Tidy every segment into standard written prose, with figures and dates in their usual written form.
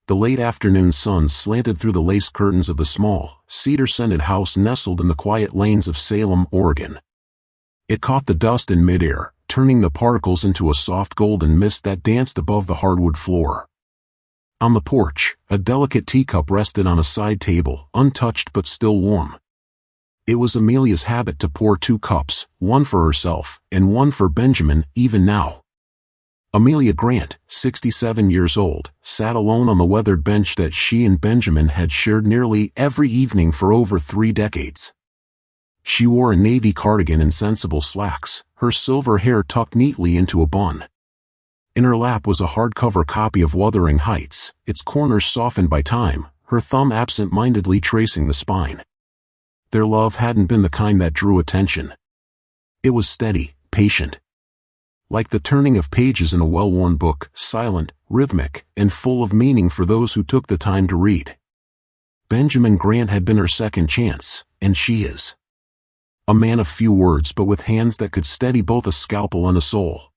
The late afternoon sun slanted through the lace curtains of the small, cedar-scented house nestled in the quiet lanes of Salem, Oregon. It caught the dust in midair, turning the particles into a soft golden mist that danced above the hardwood floor. On the porch, a delicate teacup rested on a side table, untouched but still warm. It was Amelia's habit to pour 2 cups, one for herself, and one for Benjamin, even now. Amelia Grant, 67 years old, sat alone on the weathered bench that she and Benjamin had shared nearly every evening for over 3 decades. She wore a navy cardigan and sensible slacks, her silver hair tucked neatly into a bun. In her lap was a hardcover copy of Wuthering Heights, its corners softened by time, her thumb absent-mindedly tracing the spine. Their love hadn't been the kind that drew attention. It was steady, patient. Like the turning of pages in a well-worn book, silent, rhythmic, and full of meaning for those who took the time to read. Benjamin Grant had been her second chance, and she is. A man of few words but with hands that could steady both a scalpel and a soul.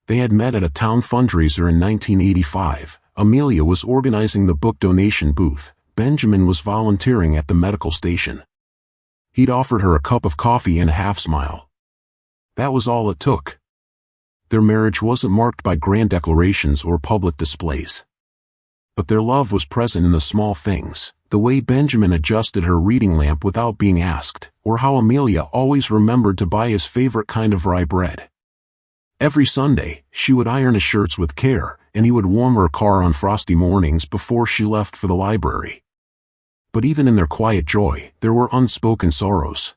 They had met at a town fundraiser in 1985. Amelia was organizing the book donation booth. Benjamin was volunteering at the medical station. He'd offered her a cup of coffee and a half-smile. That was all it took. Their marriage wasn't marked by grand declarations or public displays. But their love was present in the small things, the way Benjamin adjusted her reading lamp without being asked, or how Amelia always remembered to buy his favorite kind of rye bread. Every Sunday, she would iron his shirts with care, and he would warm her car on frosty mornings before she left for the library. But even in their quiet joy, there were unspoken sorrows.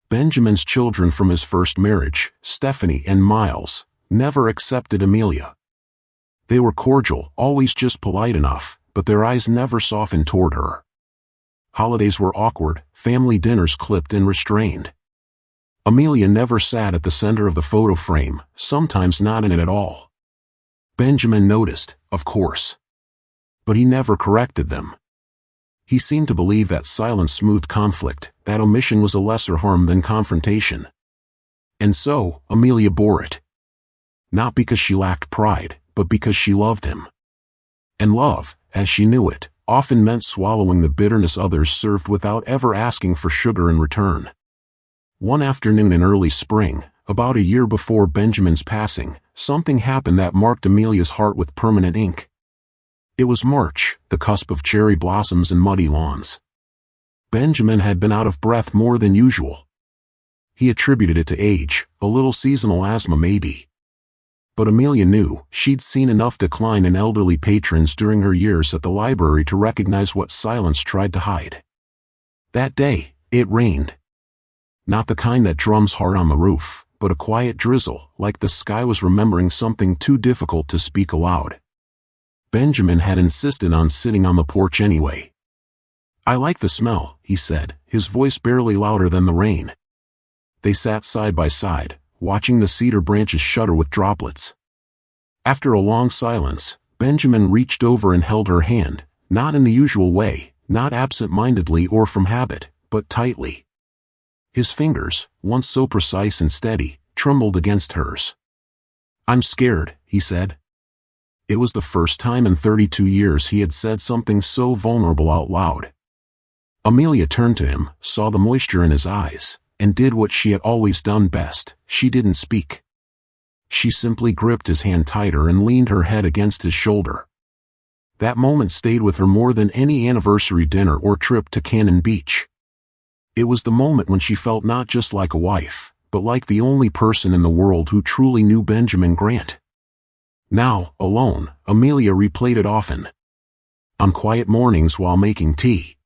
Benjamin's children from his first marriage, Stephanie and Miles, never accepted Amelia. They were cordial, always just polite enough, but their eyes never softened toward her. Holidays were awkward, family dinners clipped and restrained. Amelia never sat at the center of the photo frame, sometimes not in it at all. Benjamin noticed, of course. But he never corrected them. He seemed to believe that silence smoothed conflict, that omission was a lesser harm than confrontation. And so, Amelia bore it. Not because she lacked pride, but because she loved him. And love, as she knew it, often meant swallowing the bitterness others served without ever asking for sugar in return. One afternoon in early spring, about a year before Benjamin's passing, something happened that marked Amelia's heart with permanent ink. It was March, the cusp of cherry blossoms and muddy lawns. Benjamin had been out of breath more than usual. He attributed it to age, a little seasonal asthma maybe. But Amelia knew she'd seen enough decline in elderly patrons during her years at the library to recognize what silence tried to hide. That day, it rained. Not the kind that drums hard on the roof, but a quiet drizzle, like the sky was remembering something too difficult to speak aloud. Benjamin had insisted on sitting on the porch anyway. "I like the smell," he said, his voice barely louder than the rain. They sat side by side, watching the cedar branches shudder with droplets. After a long silence, Benjamin reached over and held her hand, not in the usual way, not absent-mindedly or from habit, but tightly. His fingers, once so precise and steady, trembled against hers. "I'm scared," he said. It was the first time in 32 years he had said something so vulnerable out loud. Amelia turned to him, saw the moisture in his eyes, and did what she had always done best. She didn't speak. She simply gripped his hand tighter and leaned her head against his shoulder. That moment stayed with her more than any anniversary dinner or trip to Cannon Beach. It was the moment when she felt not just like a wife, but like the only person in the world who truly knew Benjamin Grant. Now, alone, Amelia replayed it often. On quiet mornings while making tea.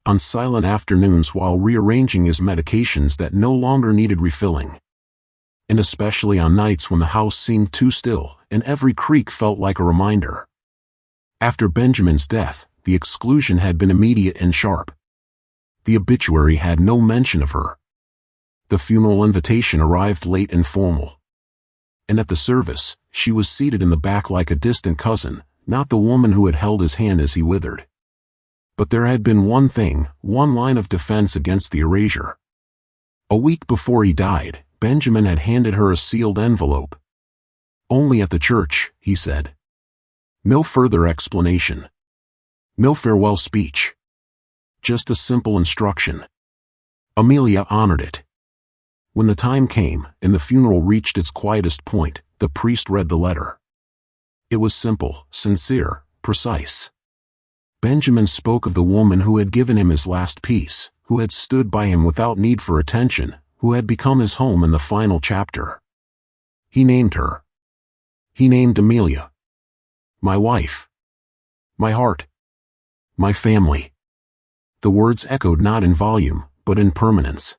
On silent afternoons while rearranging his medications that no longer needed refilling. And especially on nights when the house seemed too still, and every creak felt like a reminder. After Benjamin's death, the exclusion had been immediate and sharp. The obituary had no mention of her. The funeral invitation arrived late and formal. And at the service, she was seated in the back like a distant cousin, not the woman who had held his hand as he withered. But there had been one thing, one line of defense against the erasure. A week before he died, Benjamin had handed her a sealed envelope. "Only at the church," he said. No further explanation. No farewell speech. Just a simple instruction. Amelia honored it. When the time came, and the funeral reached its quietest point, the priest read the letter. It was simple, sincere, precise. Benjamin spoke of the woman who had given him his last piece, who had stood by him without need for attention, who had become his home in the final chapter. He named her. He named Amelia. My wife. My heart. My family. The words echoed not in volume, but in permanence.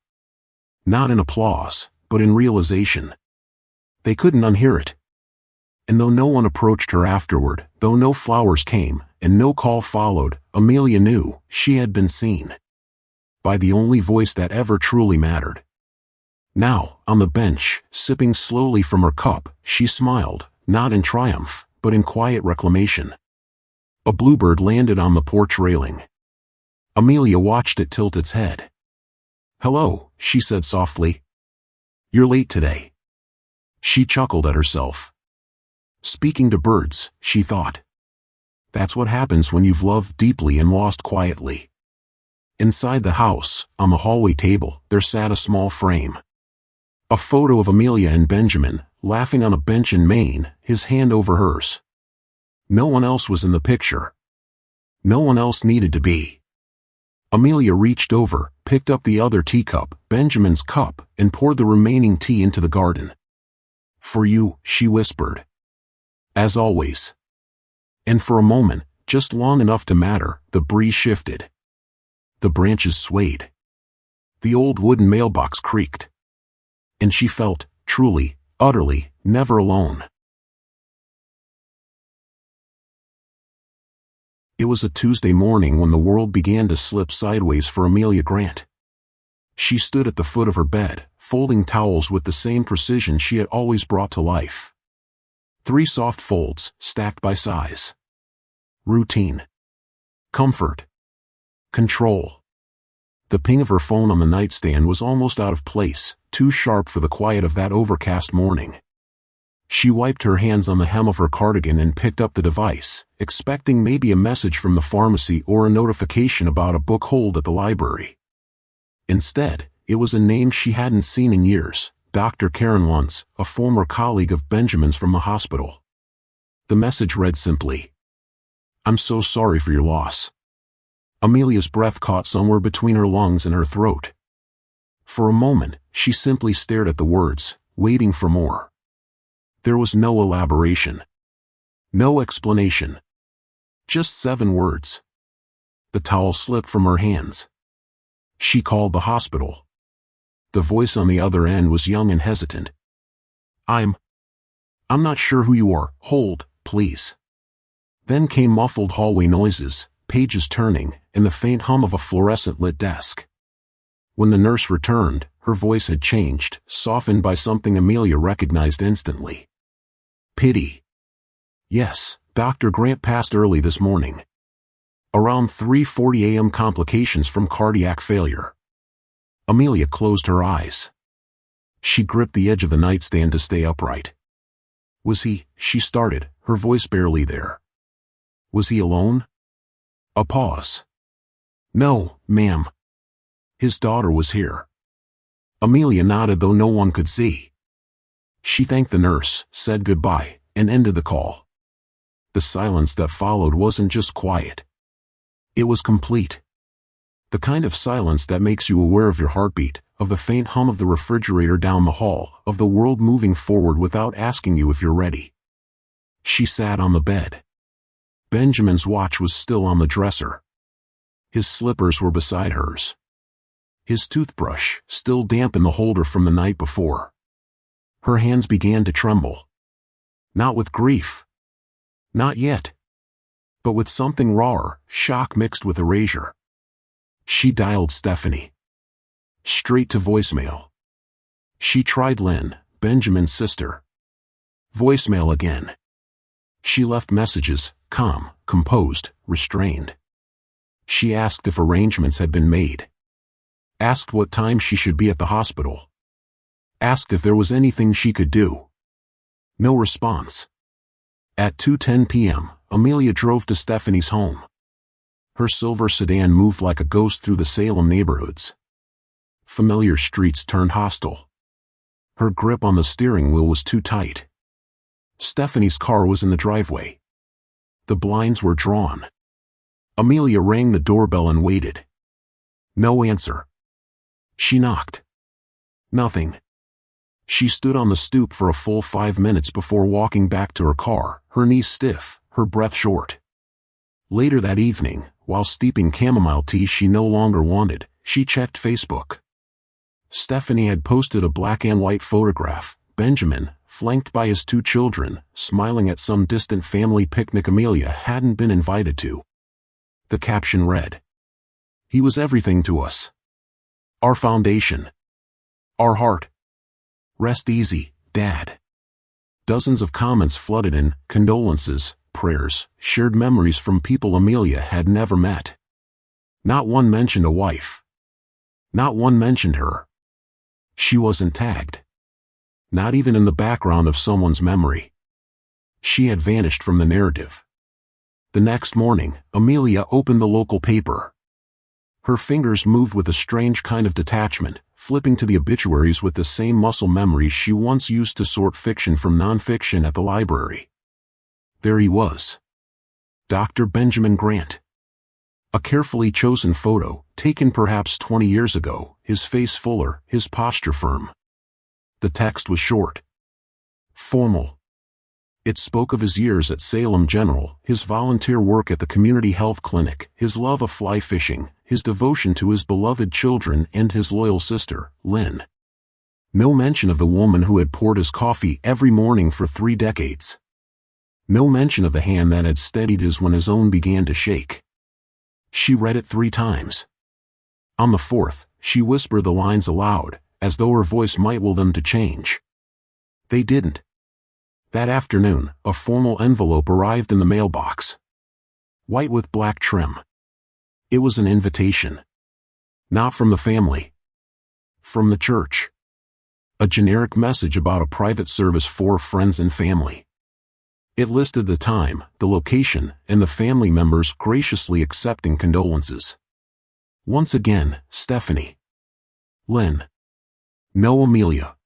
Not in applause, but in realization. They couldn't unhear it. And though no one approached her afterward, though no flowers came, and no call followed, Amelia knew she had been seen. By the only voice that ever truly mattered. Now, on the bench, sipping slowly from her cup, she smiled, not in triumph, but in quiet reclamation. A bluebird landed on the porch railing. Amelia watched it tilt its head. "Hello," she said softly. "You're late today." She chuckled at herself. Speaking to birds, she thought. That's what happens when you've loved deeply and lost quietly. Inside the house, on the hallway table, there sat a small frame. A photo of Amelia and Benjamin, laughing on a bench in Maine, his hand over hers. No one else was in the picture. No one else needed to be. Amelia reached over, picked up the other teacup, Benjamin's cup, and poured the remaining tea into the garden. "For you," she whispered. "As always." And for a moment, just long enough to matter, the breeze shifted. The branches swayed. The old wooden mailbox creaked. And she felt, truly, utterly, never alone. It was a Tuesday morning when the world began to slip sideways for Amelia Grant. She stood at the foot of her bed, folding towels with the same precision she had always brought to life. 3 soft folds, stacked by size. Routine. Comfort. Control. The ping of her phone on the nightstand was almost out of place, too sharp for the quiet of that overcast morning. She wiped her hands on the hem of her cardigan and picked up the device, expecting maybe a message from the pharmacy or a notification about a book hold at the library. Instead, it was a name she hadn't seen in years, Dr. Karen Luntz, a former colleague of Benjamin's from the hospital. The message read simply, "I'm so sorry for your loss." Amelia's breath caught somewhere between her lungs and her throat. For a moment, she simply stared at the words, waiting for more. There was no elaboration. No explanation. Just 7 words. The towel slipped from her hands. She called the hospital. The voice on the other end was young and hesitant. I'm not sure who you are. Hold, please." Then came muffled hallway noises, pages turning, and the faint hum of a fluorescent-lit desk. When the nurse returned, her voice had changed, softened by something Amelia recognized instantly. Pity. "Yes, Dr. Grant passed early this morning. Around 3:40 a.m. complications from cardiac failure." Amelia closed her eyes. She gripped the edge of the nightstand to stay upright. "Was he?" she started, her voice barely there. "Was he alone?" A pause. "No, ma'am. His daughter was here." Amelia nodded though no one could see. She thanked the nurse, said goodbye, and ended the call. The silence that followed wasn't just quiet. It was complete. The kind of silence that makes you aware of your heartbeat, of the faint hum of the refrigerator down the hall, of the world moving forward without asking you if you're ready. She sat on the bed. Benjamin's watch was still on the dresser. His slippers were beside hers. His toothbrush, still damp in the holder from the night before. Her hands began to tremble. Not with grief. Not yet. But with something rawer, shock mixed with erasure. She dialed Stephanie. Straight to voicemail. She tried Lynn, Benjamin's sister. Voicemail again. She left messages, calm, composed, restrained. She asked if arrangements had been made. Asked what time she should be at the hospital. Asked if there was anything she could do. No response. At 2:10 p.m., Amelia drove to Stephanie's home. Her silver sedan moved like a ghost through the Salem neighborhoods. Familiar streets turned hostile. Her grip on the steering wheel was too tight. Stephanie's car was in the driveway. The blinds were drawn. Amelia rang the doorbell and waited. No answer. She knocked. Nothing. She stood on the stoop for a full 5 minutes before walking back to her car, her knees stiff, her breath short. Later that evening, while steeping chamomile tea she no longer wanted, she checked Facebook. Stephanie had posted a black and white photograph, Benjamin, flanked by his 2 children, smiling at some distant family picnic Amelia hadn't been invited to. The caption read, "He was everything to us. Our foundation. Our heart. Rest easy, Dad." Dozens of comments flooded in, condolences, prayers, shared memories from people Amelia had never met. Not one mentioned a wife. Not one mentioned her. She wasn't tagged. Not even in the background of someone's memory. She had vanished from the narrative. The next morning, Amelia opened the local paper. Her fingers moved with a strange kind of detachment, flipping to the obituaries with the same muscle memory she once used to sort fiction from nonfiction at the library. There he was. Dr. Benjamin Grant. A carefully chosen photo, taken perhaps 20 years ago, his face fuller, his posture firm. The text was short. Formal. It spoke of his years at Salem General, his volunteer work at the community health clinic, his love of fly fishing, his devotion to his beloved children and his loyal sister, Lynn. No mention of the woman who had poured his coffee every morning for 3 decades. No mention of the hand that had steadied his when his own began to shake. She read it 3 times. On the 4th, she whispered the lines aloud, as though her voice might will them to change. They didn't. That afternoon, a formal envelope arrived in the mailbox. White with black trim. It was an invitation. Not from the family. From the church. A generic message about a private service for friends and family. It listed the time, the location, and the family members graciously accepting condolences. Once again, Stephanie. Lynn. No Amelia.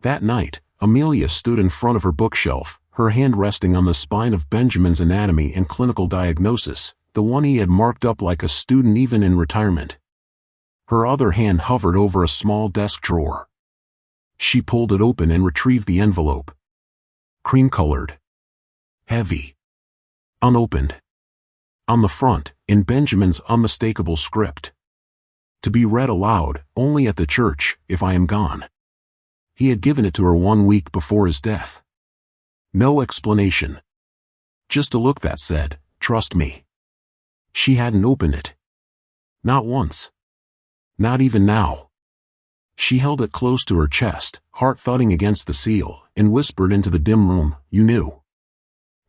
That night, Amelia stood in front of her bookshelf, her hand resting on the spine of Benjamin's Anatomy and Clinical Diagnosis, the one he had marked up like a student even in retirement. Her other hand hovered over a small desk drawer. She pulled it open and retrieved the envelope. Cream-colored. Heavy. Unopened. On the front, in Benjamin's unmistakable script. To be read aloud, only at the church, if I am gone. He had given it to her 1 week before his death. No explanation. Just a look that said, "Trust me." She hadn't opened it. Not once. Not even now. She held it close to her chest, heart thudding against the seal, and whispered into the dim room, "You knew."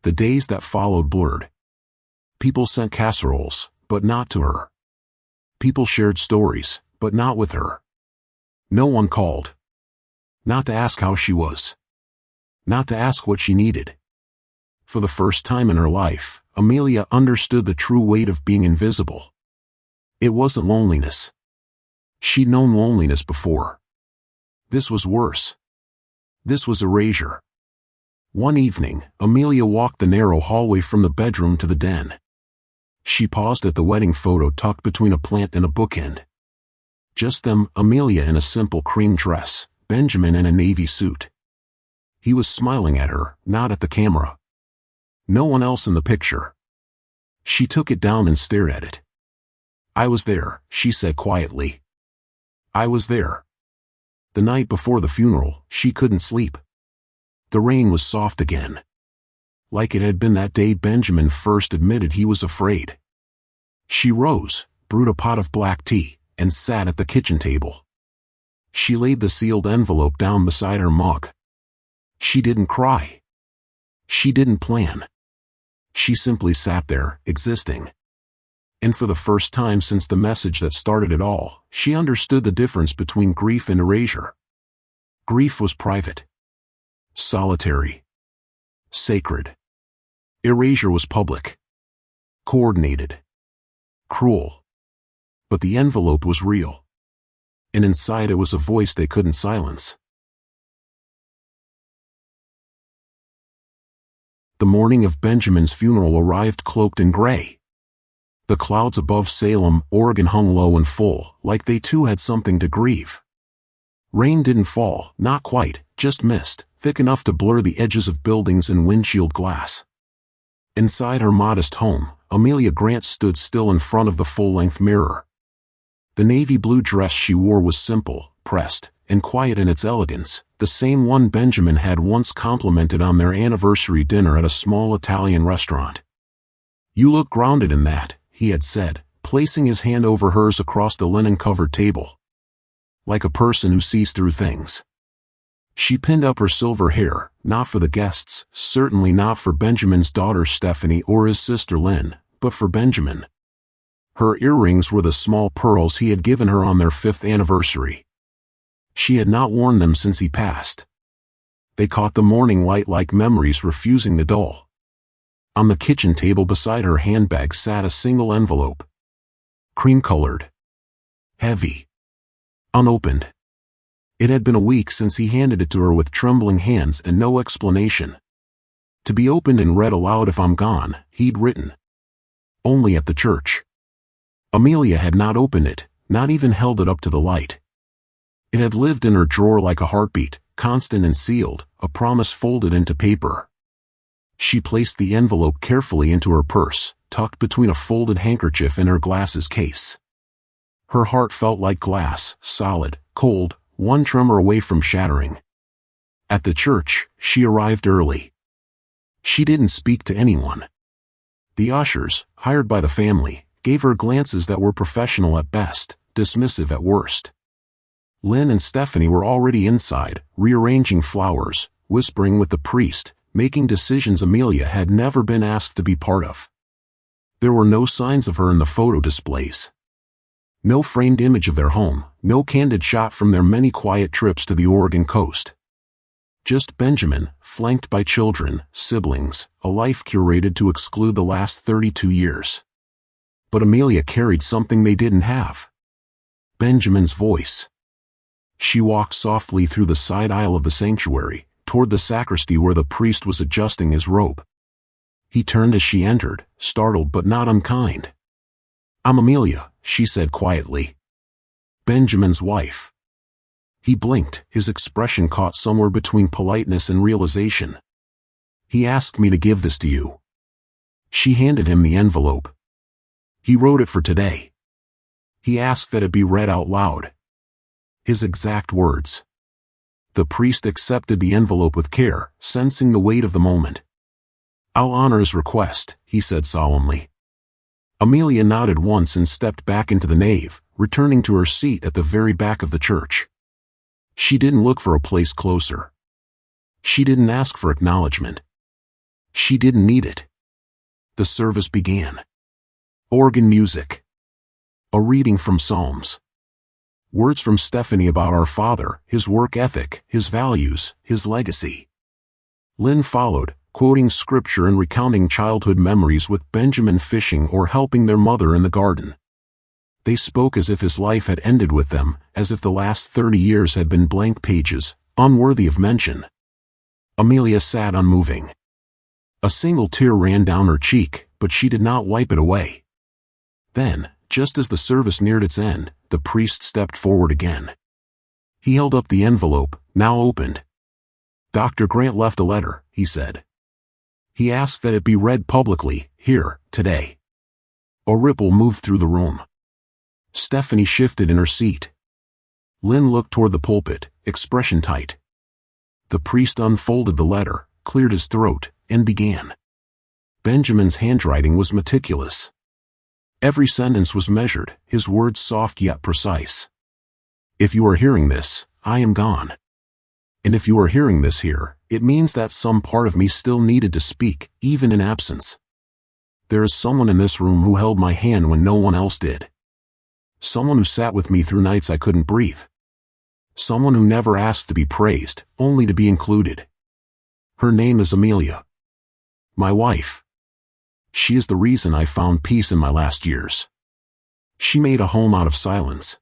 The days that followed blurred. People sent casseroles, but not to her. People shared stories, but not with her. No one called. Not to ask how she was. Not to ask what she needed. For the first time in her life, Amelia understood the true weight of being invisible. It wasn't loneliness. She'd known loneliness before. This was worse. This was erasure. One evening, Amelia walked the narrow hallway from the bedroom to the den. She paused at the wedding photo tucked between a plant and a bookend. Just them, Amelia in a simple cream dress, Benjamin in a navy suit. He was smiling at her, not at the camera. No one else in the picture. She took it down and stared at it. "I was there," she said quietly. "I was there." The night before the funeral, she couldn't sleep. The rain was soft again. Like it had been that day Benjamin first admitted he was afraid. She rose, brewed a pot of black tea, and sat at the kitchen table. She laid the sealed envelope down beside her mug. She didn't cry. She didn't plan. She simply sat there, existing. And for the first time since the message that started it all, she understood the difference between grief and erasure. Grief was private. Solitary. Sacred. Erasure was public, coordinated, cruel. But the envelope was real. And inside it was a voice they couldn't silence. The morning of Benjamin's funeral arrived cloaked in gray. The clouds above Salem, Oregon hung low and full, like they too had something to grieve. Rain didn't fall, not quite, just mist, thick enough to blur the edges of buildings and windshield glass. Inside her modest home, Amelia Grant stood still in front of the full-length mirror. The navy blue dress she wore was simple, pressed, and quiet in its elegance, the same one Benjamin had once complimented on their anniversary dinner at a small Italian restaurant. "You look grounded in that," he had said, placing his hand over hers across the linen-covered table. "Like a person who sees through things." She pinned up her silver hair, not for the guests, certainly not for Benjamin's daughter Stephanie or his sister Lynn, but for Benjamin. Her earrings were the small pearls he had given her on their 5th anniversary. She had not worn them since he passed. They caught the morning light like memories refusing to dull. On the kitchen table beside her handbag sat a single envelope. Cream-colored. Heavy. Unopened. It had been a week since he handed it to her with trembling hands and no explanation. "To be opened and read aloud if I'm gone," he'd written. "Only at the church." Amelia had not opened it, not even held it up to the light. It had lived in her drawer like a heartbeat, constant and sealed, a promise folded into paper. She placed the envelope carefully into her purse, tucked between a folded handkerchief and her glasses case. Her heart felt like glass, solid, cold, one tremor away from shattering. At the church, she arrived early. She didn't speak to anyone. The ushers, hired by the family, gave her glances that were professional at best, dismissive at worst. Lynn and Stephanie were already inside, rearranging flowers, whispering with the priest, making decisions Amelia had never been asked to be part of. There were no signs of her in the photo displays. No framed image of their home, no candid shot from their many quiet trips to the Oregon coast. Just Benjamin, flanked by children, siblings, a life curated to exclude the last 32 years. But Amelia carried something they didn't have. Benjamin's voice. She walked softly through the side aisle of the sanctuary, toward the sacristy where the priest was adjusting his robe. He turned as she entered, startled but not unkind. "I'm Amelia," she said quietly. "Benjamin's wife." He blinked, his expression caught somewhere between politeness and realization. "He asked me to give this to you." She handed him the envelope. "He wrote it for today. He asked that it be read out loud." His exact words. The priest accepted the envelope with care, sensing the weight of the moment. "I'll honor his request," he said solemnly. Amelia nodded once and stepped back into the nave, returning to her seat at the very back of the church. She didn't look for a place closer. She didn't ask for acknowledgement. She didn't need it. The service began. Organ music. A reading from Psalms. Words from Stephanie about our father, his work ethic, his values, his legacy. Lynn followed, quoting scripture and recounting childhood memories with Benjamin fishing or helping their mother in the garden. They spoke as if his life had ended with them, as if the last 30 years had been blank pages, unworthy of mention. Amelia sat unmoving. A single tear ran down her cheek, but she did not wipe it away. Then, just as the service neared its end, the priest stepped forward again. He held up the envelope, now opened. "Dr. Grant left a letter," he said. "He asked that it be read publicly, here, today." A ripple moved through the room. Stephanie shifted in her seat. Lynn looked toward the pulpit, expression tight. The priest unfolded the letter, cleared his throat, and began. Benjamin's handwriting was meticulous. Every sentence was measured, his words soft yet precise. "If you are hearing this, I am gone. And if you are hearing this here, it means that some part of me still needed to speak, even in absence. There is someone in this room who held my hand when no one else did. Someone who sat with me through nights I couldn't breathe. Someone who never asked to be praised, only to be included. Her name is Amelia. My wife." She is the reason I found peace in my last years. She made a home out of silence.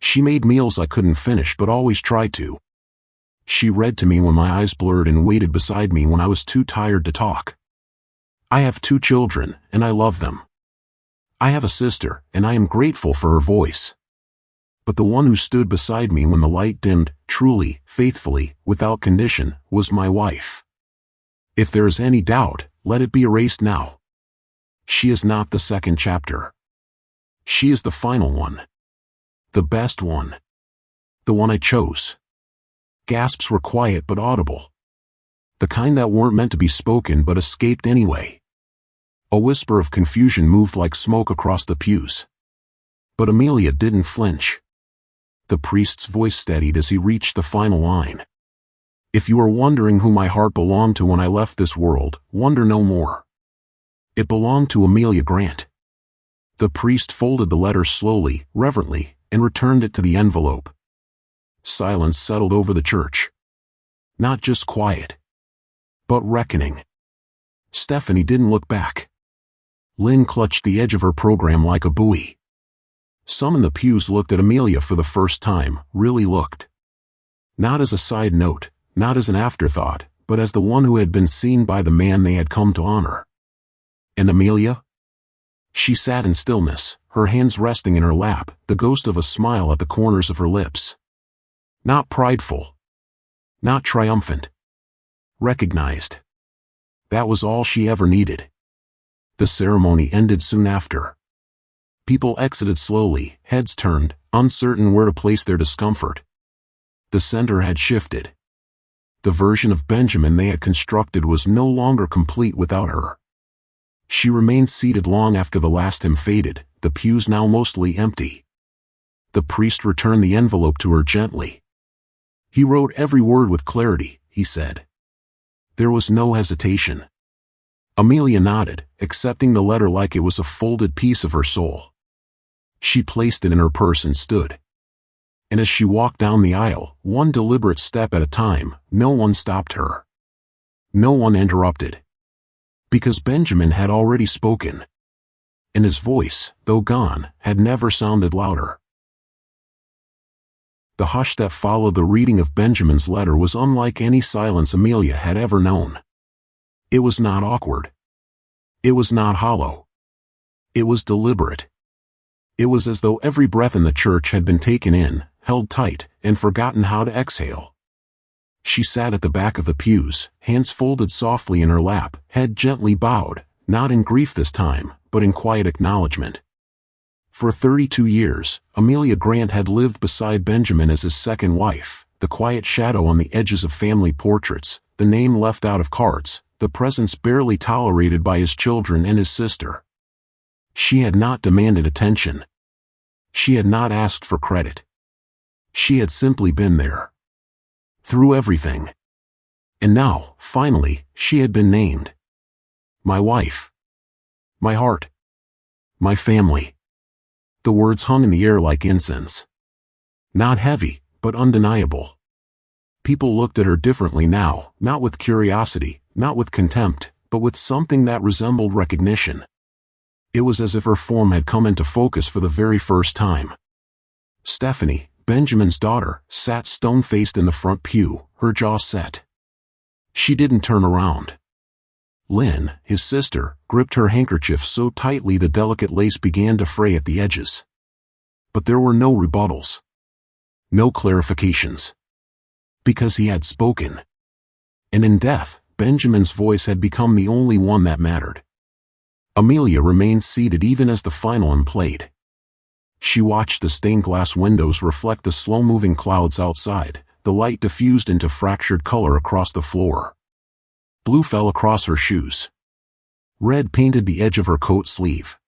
She made meals I couldn't finish but always tried to. She read to me when my eyes blurred and waited beside me when I was too tired to talk. I have 2 children, and I love them. I have a sister, and I am grateful for her voice. But the one who stood beside me when the light dimmed, truly, faithfully, without condition, was my wife. If there is any doubt, let it be erased now. She is not the second chapter. She is the final one. The best one. The one I chose. Gasps were quiet but audible. The kind that weren't meant to be spoken but escaped anyway. A whisper of confusion moved like smoke across the pews. But Amelia didn't flinch. The priest's voice steadied as he reached the final line. If you are wondering who my heart belonged to when I left this world, wonder no more. It belonged to Amelia Grant. The priest folded the letter slowly, reverently, and returned it to the envelope. Silence settled over the church. Not just quiet, but reckoning. Stephanie didn't look back. Lynn clutched the edge of her program like a buoy. Some in the pews looked at Amelia for the first time, really looked. Not as a side note, not as an afterthought, but as the one who had been seen by the man they had come to honor. And Amelia? She sat in stillness, her hands resting in her lap, the ghost of a smile at the corners of her lips. Not prideful. Not triumphant. Recognized. That was all she ever needed. The ceremony ended soon after. People exited slowly, heads turned, uncertain where to place their discomfort. The center had shifted. The version of Benjamin they had constructed was no longer complete without her. She remained seated long after the last hymn faded, the pews now mostly empty. The priest returned the envelope to her gently. He wrote every word with clarity, he said. There was no hesitation. Amelia nodded, accepting the letter like it was a folded piece of her soul. She placed it in her purse and stood. And as she walked down the aisle, one deliberate step at a time, no one stopped her. No one interrupted. Because Benjamin had already spoken. And his voice, though gone, had never sounded louder. The hush that followed the reading of Benjamin's letter was unlike any silence Amelia had ever known. It was not awkward. It was not hollow. It was deliberate. It was as though every breath in the church had been taken in, held tight, and forgotten how to exhale. She sat at the back of the pews, hands folded softly in her lap, head gently bowed, not in grief this time, but in quiet acknowledgement. For 32 years, Amelia Grant had lived beside Benjamin as his second wife, the quiet shadow on the edges of family portraits, the name left out of cards, the presence barely tolerated by his children and his sister. She had not demanded attention. She had not asked for credit. She had simply been there. Through everything. And now, finally, she had been named. My wife. My heart. My family. The words hung in the air like incense. Not heavy, but undeniable. People looked at her differently now, not with curiosity, not with contempt, but with something that resembled recognition. It was as if her form had come into focus for the very first time. Stephanie, Benjamin's daughter, sat stone-faced in the front pew, her jaw set. She didn't turn around. Lynn, his sister, gripped her handkerchief so tightly the delicate lace began to fray at the edges. But there were no rebuttals. No clarifications. Because he had spoken. And in death, Benjamin's voice had become the only one that mattered. Amelia remained seated even as the final hymn played. She watched the stained glass windows reflect the slow-moving clouds outside, the light diffused into fractured color across the floor. Blue fell across her shoes. Red painted the edge of her coat sleeve.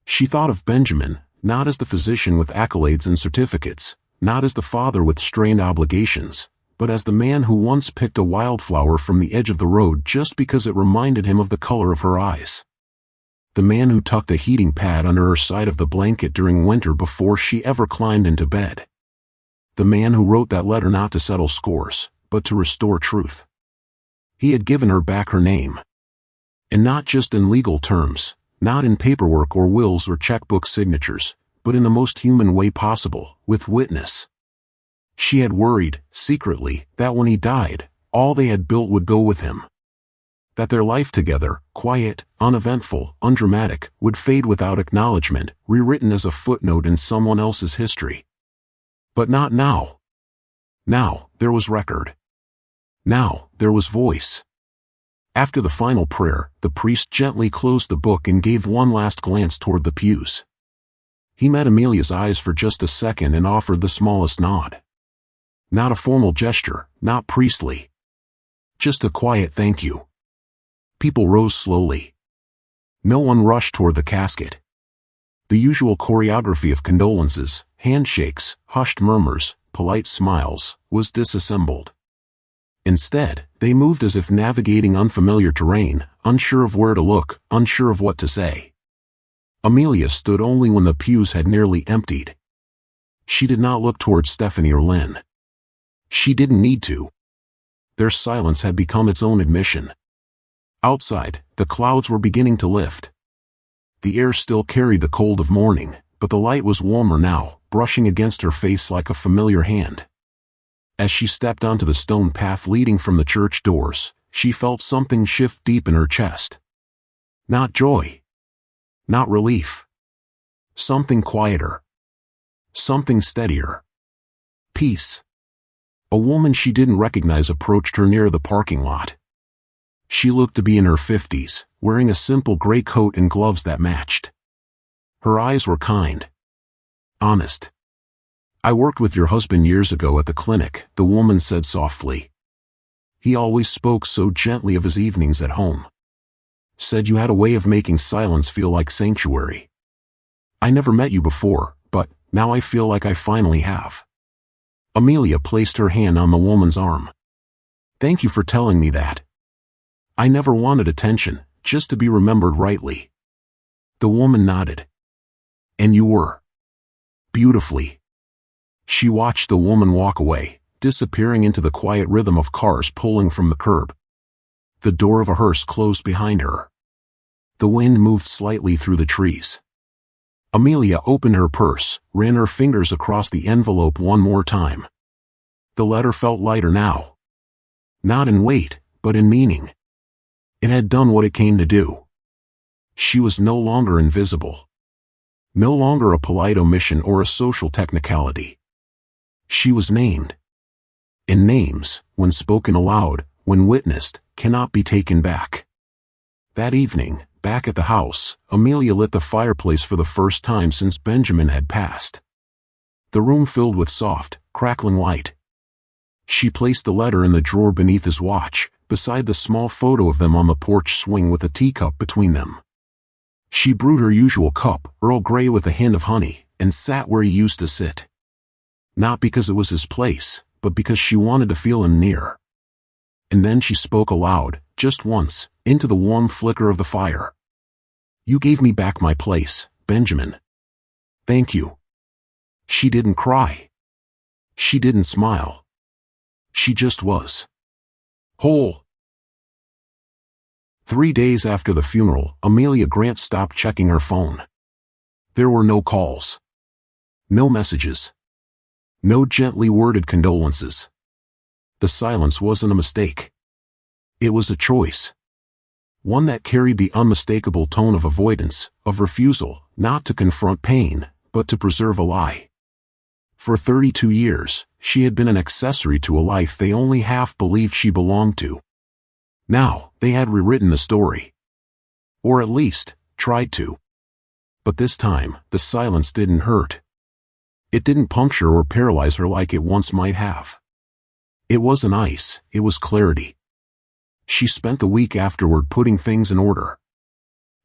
She thought of Benjamin, not as the physician with accolades and certificates, not as the father with strained obligations, but as the man who once picked a wildflower from the edge of the road just because it reminded him of the color of her eyes. The man who tucked a heating pad under her side of the blanket during winter before she ever climbed into bed. The man who wrote that letter not to settle scores, but to restore truth. He had given her back her name. And not just in legal terms, not in paperwork or wills or checkbook signatures, but in the most human way possible, with witness. She had worried, secretly, that when he died, all they had built would go with him. That their life together, quiet, uneventful, undramatic, would fade without acknowledgement, rewritten as a footnote in someone else's history. But not now. Now, there was record. Now, there was voice. After the final prayer, the priest gently closed the book and gave one last glance toward the pews. He met Amelia's eyes for just a second and offered the smallest nod. Not a formal gesture, not priestly. Just a quiet thank you. People rose slowly. No one rushed toward the casket. The usual choreography of condolences, handshakes, hushed murmurs, polite smiles, was disassembled. Instead, they moved as if navigating unfamiliar terrain, unsure of where to look, unsure of what to say. Amelia stood only when the pews had nearly emptied. She did not look toward Stephanie or Lynn. She didn't need to. Their silence had become its own admission. Outside, the clouds were beginning to lift. The air still carried the cold of morning, but the light was warmer now, brushing against her face like a familiar hand. As she stepped onto the stone path leading from the church doors, she felt something shift deep in her chest. Not joy. Not relief. Something quieter. Something steadier. Peace. A woman she didn't recognize approached her near the parking lot. She looked to be in her 50s, wearing a simple gray coat and gloves that matched. Her eyes were kind. Honest. "I worked with your husband years ago at the clinic," the woman said softly. "He always spoke so gently of his evenings at home. Said you had a way of making silence feel like sanctuary. I never met you before, but now I feel like I finally have." Amelia placed her hand on the woman's arm. "Thank you for telling me that. I never wanted attention, just to be remembered rightly." The woman nodded. "And you were. Beautifully." She watched the woman walk away, disappearing into the quiet rhythm of cars pulling from the curb. The door of a hearse closed behind her. The wind moved slightly through the trees. Amelia opened her purse, ran her fingers across the envelope one more time. The letter felt lighter now. Not in weight, but in meaning. It had done what it came to do. She was no longer invisible. No longer a polite omission or a social technicality. She was named. And names, when spoken aloud, when witnessed, cannot be taken back. That evening, back at the house, Amelia lit the fireplace for the first time since Benjamin had passed. The room filled with soft, crackling light. She placed the letter in the drawer beneath his watch, beside the small photo of them on the porch swing with a teacup between them. She brewed her usual cup, Earl Grey with a hint of honey, and sat where he used to sit. Not because it was his place, but because she wanted to feel him near. And then she spoke aloud, just once, into the warm flicker of the fire. "You gave me back my place, Benjamin. Thank you." She didn't cry. She didn't smile. She just was. Whole. 3 days after the funeral, Amelia Grant stopped checking her phone. There were no calls. No messages. No gently worded condolences. The silence wasn't a mistake. It was a choice. One that carried the unmistakable tone of avoidance, of refusal, not to confront pain, but to preserve a lie. For 32 years, she had been an accessory to a life they only half believed she belonged to. Now, they had rewritten the story. Or at least, tried to. But this time, the silence didn't hurt. It didn't puncture or paralyze her like it once might have. It wasn't ice, it was clarity. She spent the week afterward putting things in order.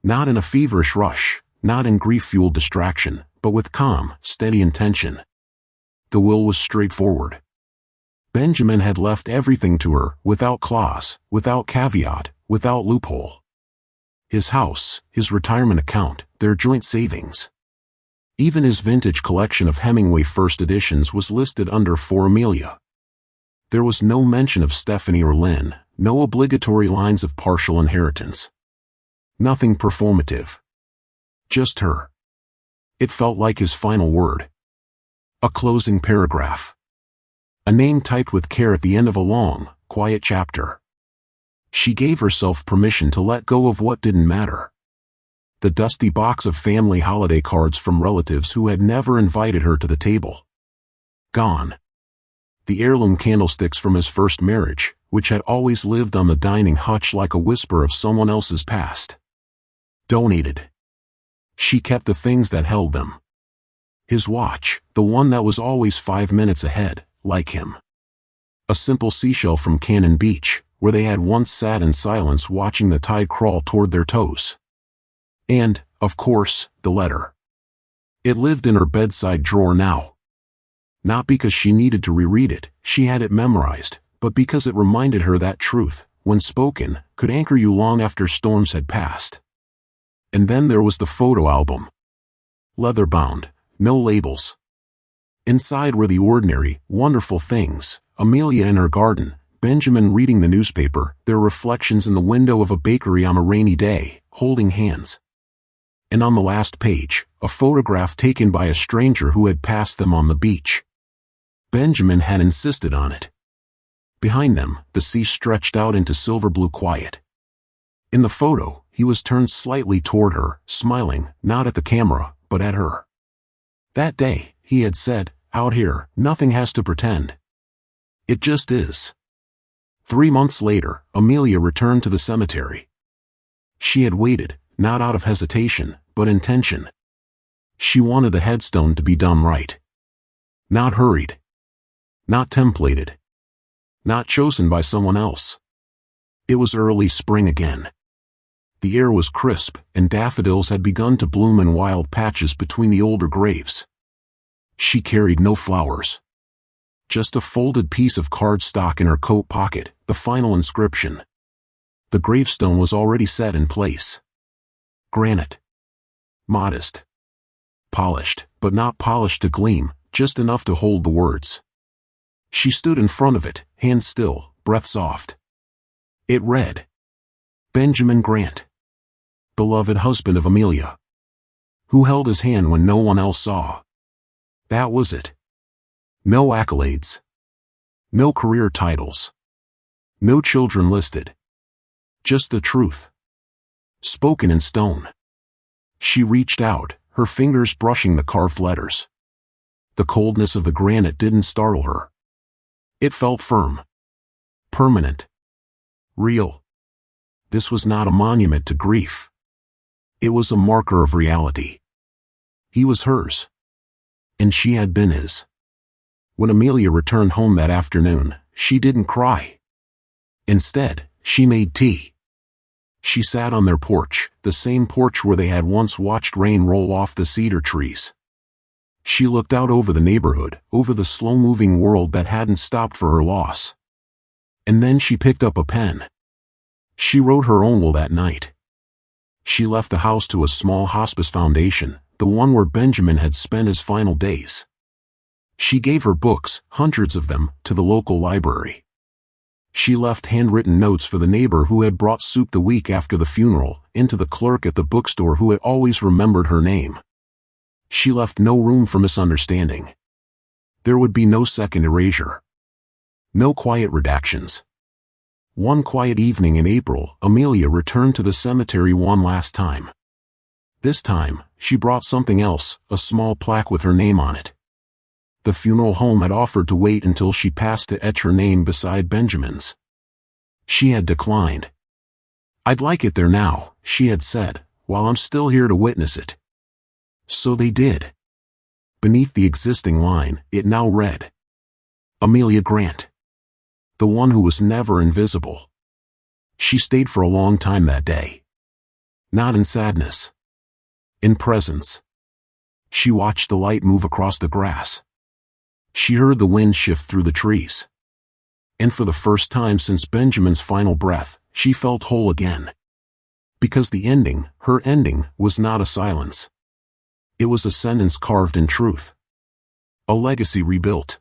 Not in a feverish rush, not in grief-fueled distraction, but with calm, steady intention. The will was straightforward. Benjamin had left everything to her, without clause, without caveat, without loophole. His house, his retirement account, their joint savings. Even his vintage collection of Hemingway first editions was listed under for Amelia. There was no mention of Stephanie or Lynn, no obligatory lines of partial inheritance. Nothing performative. Just her. It felt like his final word. A closing paragraph. A name typed with care at the end of a long, quiet chapter. She gave herself permission to let go of what didn't matter. The dusty box of family holiday cards from relatives who had never invited her to the table. Gone. The heirloom candlesticks from his first marriage, which had always lived on the dining hutch like a whisper of someone else's past. Donated. She kept the things that held them. His watch, the one that was always 5 minutes ahead, like him. A simple seashell from Cannon Beach, where they had once sat in silence watching the tide crawl toward their toes. And, of course, the letter. It lived in her bedside drawer now. Not because she needed to reread it, she had it memorized, but because it reminded her that truth, when spoken, could anchor you long after storms had passed. And then there was the photo album. Leather-bound, no labels. Inside were the ordinary, wonderful things: Amelia in her garden, Benjamin reading the newspaper, their reflections in the window of a bakery on a rainy day, holding hands. And on the last page, a photograph taken by a stranger who had passed them on the beach. Benjamin had insisted on it. Behind them, the sea stretched out into silver blue quiet. In the photo, he was turned slightly toward her, smiling, not at the camera, but at her. That day, he had said, "Out here, nothing has to pretend. It just is." 3 months later, Amelia returned to the cemetery. She had waited, not out of hesitation, but intention. She wanted the headstone to be done right. Not hurried. Not templated. Not chosen by someone else. It was early spring again. The air was crisp, and daffodils had begun to bloom in wild patches between the older graves. She carried no flowers. Just a folded piece of cardstock in her coat pocket, the final inscription. The gravestone was already set in place. Granite. Modest. Polished, but not polished to gleam, just enough to hold the words. She stood in front of it, hands still, breath soft. It read, "Benjamin Grant, beloved husband of Amelia," who held his hand when no one else saw. That was it. No accolades. No career titles. No children listed. Just the truth. Spoken in stone. She reached out, her fingers brushing the carved letters. The coldness of the granite didn't startle her. It felt firm. Permanent. Real. This was not a monument to grief. It was a marker of reality. He was hers. And she had been his. When Amelia returned home that afternoon, she didn't cry. Instead, she made tea. She sat on their porch, the same porch where they had once watched rain roll off the cedar trees. She looked out over the neighborhood, over the slow-moving world that hadn't stopped for her loss. And then she picked up a pen. She wrote her own will that night. She left the house to a small hospice foundation, the one where Benjamin had spent his final days. She gave her books, hundreds of them, to the local library. She left handwritten notes for the neighbor who had brought soup the week after the funeral, and to the clerk at the bookstore who had always remembered her name. She left no room for misunderstanding. There would be no second erasure. No quiet redactions. One quiet evening in April, Amelia returned to the cemetery one last time. This time, she brought something else, a small plaque with her name on it. The funeral home had offered to wait until she passed to etch her name beside Benjamin's. She had declined. "I'd like it there now," she had said, "while I'm still here to witness it." So they did. Beneath the existing line, it now read, "Amelia Grant. The one who was never invisible." She stayed for a long time that day. Not in sadness. In presence. She watched the light move across the grass. She heard the wind shift through the trees. And for the first time since Benjamin's final breath, she felt whole again. Because the ending, her ending, was not a silence. It was a sentence carved in truth. A legacy rebuilt.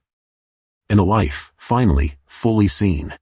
And a life, finally, fully seen.